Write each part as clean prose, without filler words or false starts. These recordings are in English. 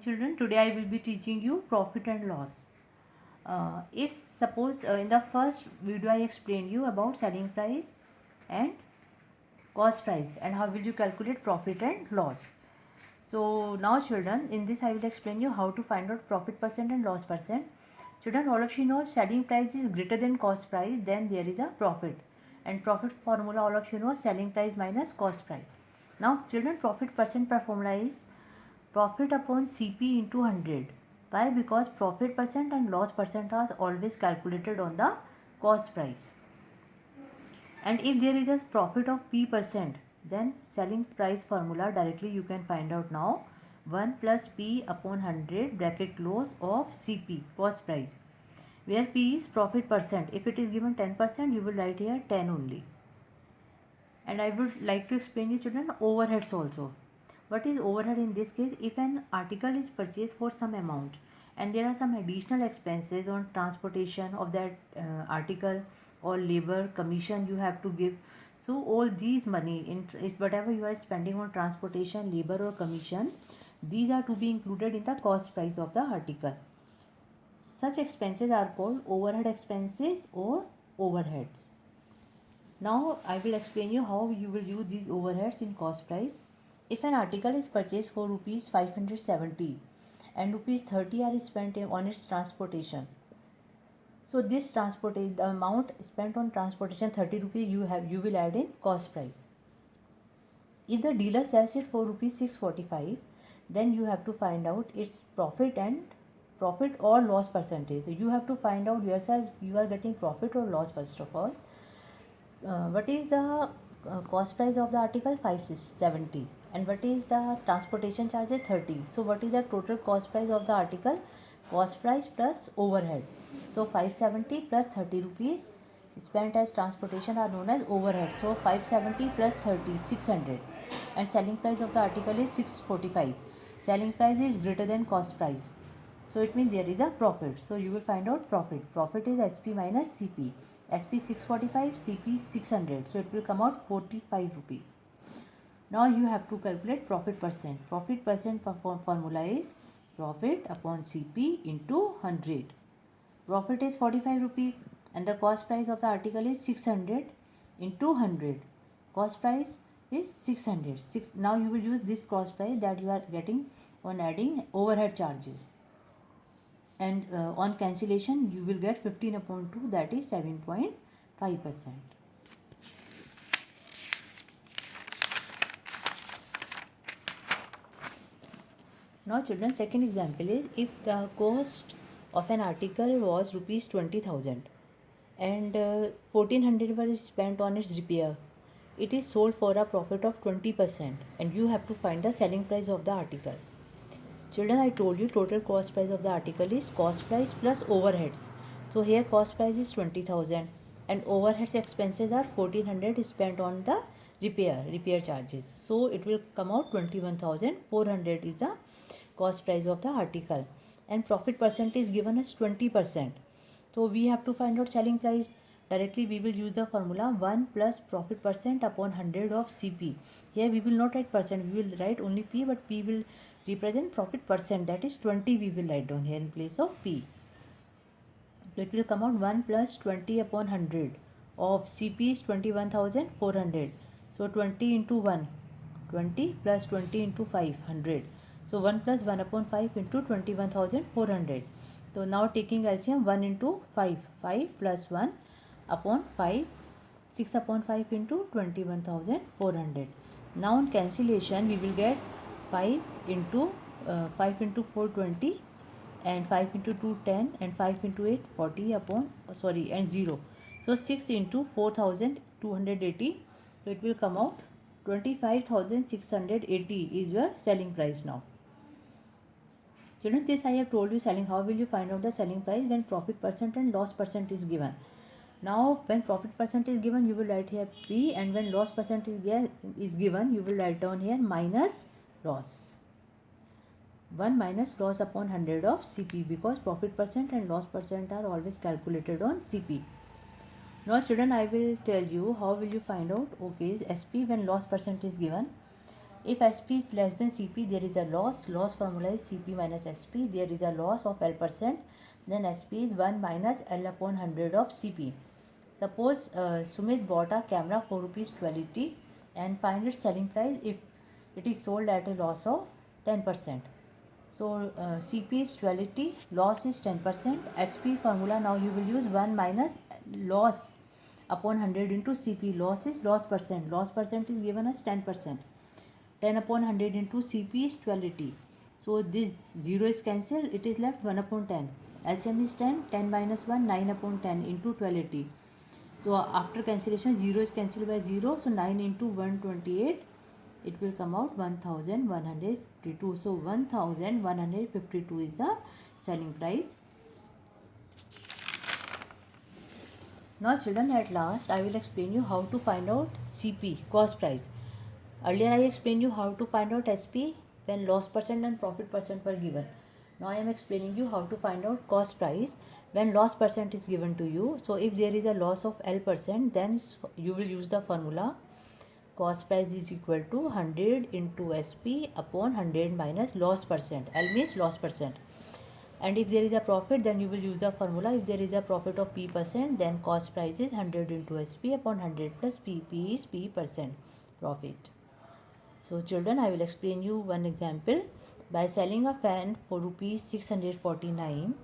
morning children. Today I will be teaching you profit and loss. If suppose in the first video I explained you about selling price and cost price and how will you calculate profit and loss. So now children, in this I will explain you how to find out profit percent and loss percent. Children, all of you know if selling price is greater than cost price, then there is a profit, and profit formula all of you know, selling price minus cost price. Now children, profit percent per formula is profit upon CP into 100. Why? Because profit percent and loss percent are always calculated on the cost price. And if there is a profit of P percent, then selling price formula directly you can find out now. 1 plus P upon 100 bracket close of CP, cost price, where P is profit percent. If it is given 10%, you will write here 10 only. And I would like to explain you children overheads also. What is overhead in this case? If an article is purchased for some amount and there are some additional expenses on transportation of that article or labor commission you have to give. So all these money in whatever you are spending on transportation, labor or commission, these are to be included in the cost price of the article. Such expenses are called overhead expenses or overheads. Now I will explain you how you will use these overheads in cost price. If an article is purchased for rupees 570 and rupees 30 are spent on its transportation, so this transportation, the amount spent on transportation 30 rupees you will add in cost price. If the dealer sells it for rupees 645, then you have to find out its profit or loss percentage. So you have to find out yourself, you are getting profit or loss first of all. What is the cost price of the article? 570, and what is the transportation charges? 30. So what is the total cost price of the article? Cost price plus overhead. So 570 plus 30 rupees spent as transportation are known as overhead. So 570 plus 30, 600, and selling price of the article is 645. Selling price is greater than cost price, so it means there is a profit. So you will find out profit. Profit is SP minus CP. SP 645, CP 600. So it will come out 45 rupees. Now you have to calculate profit percent. Profit percent formula is profit upon CP into 100. Profit is 45 rupees and the cost price of the article is 600 into 100. Cost price is 600. Now you will use this cost price that you are getting on adding overhead charges. And on cancellation you will get 15 upon 2, that is 7.5%. Now children, second example is if the cost of an article was rupees 20,000 and 1400 were spent on its repair, it is sold for a profit of 20% and you have to find the selling price of the article. Children, I told you total cost price of the article is cost price plus overheads. So here cost price is 20,000 and overheads expenses are 1400 spent on the repair charges. So it will come out 21,400 is the cost price of the article, and profit percent is given as 20%. So we have to find out selling price. Directly we will use the formula 1 plus profit percent upon 100 of CP. Here we will not write percent, we will write only P, but P will represent profit percent, that is 20 we will write down here in place of P. So it will come out 1 plus 20 upon 100 of CP is 21,400. So 20 into 1, 20 plus 20 into 5, 100. So 1 plus 1 upon 5 into 21,400. So now taking LCM, 1 into 5, 5 plus 1 upon 5, 6 upon 5 into 21,400. Now on cancellation we will get 5 into 4 20, and 5 into 2 10, and 5 into 8 40 upon and 0. So 6 into 4,280. So it will come out 25,680 is your selling price now. Children, this I have told you selling. How will you find out the selling price? When profit percent and loss percent is given. Now when profit percent is given, you will write here P, and when loss percent is given, you will write down here minus loss. 1 minus loss upon 100 of CP, because profit percent and loss percent are always calculated on CP. Now children, I will tell you how will you find out. Okay, SP when loss percent is given. If SP is less than CP, there is a loss. Loss formula is CP minus SP. There is a loss of L%. Then SP is 1 minus L upon 100 of CP. Suppose Sumit bought a camera for rupees 1280 and find its selling price if it is sold at a loss of 10%. So CP is 1280, loss is 10%. SP formula, now you will use 1 minus loss upon 100 into CP. Loss is loss percent. Loss percent is given as 10%. 10 upon 100 into CP is 1280. So this 0 is cancelled. It is left 1 upon 10. LCM is 10. 10 minus 1, 9 upon 10 into 1280. So after cancellation, 0 is cancelled by 0. So 9 into 128. It will come out 1152. So 1152 is the selling price. Now children, at last I will explain you how to find out CP, cost price. Earlier I explained you how to find out SP when loss percent and profit percent were given. Now I am explaining you how to find out cost price when loss percent is given to you. So if there is a loss of L%, then you will use the formula cost price is equal to 100 into SP upon 100 minus loss percent. L means loss percent. And if there is a profit, then you will use the formula. If there is a profit of P%, then cost price is 100 into SP upon 100 plus P. P is P% profit. So children, I will explain you one example. By selling a fan for rupees 649,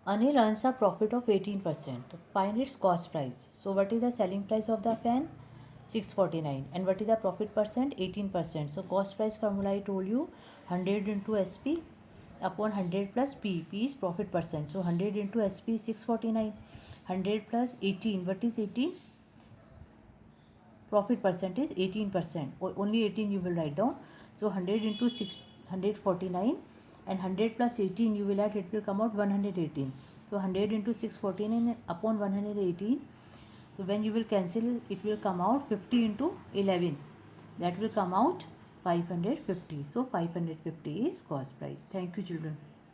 Anil earns a profit of 18%. Find its cost price. So what is the selling price of the fan? 649. And what is the profit percent? 18%. So cost price formula I told you, 100 into SP upon 100 plus P. P is profit percent. So 100 into SP is 649. 100 plus 18. What is 18? Profit percent is 18%. Only 18 you will write down. So 100 into 149 and 100 plus 18 you will add, it will come out 118. So 100 into 649 upon 118. So when you will cancel, it will come out 50 into 11. That will come out 550. So 550 is cost price. Thank you children.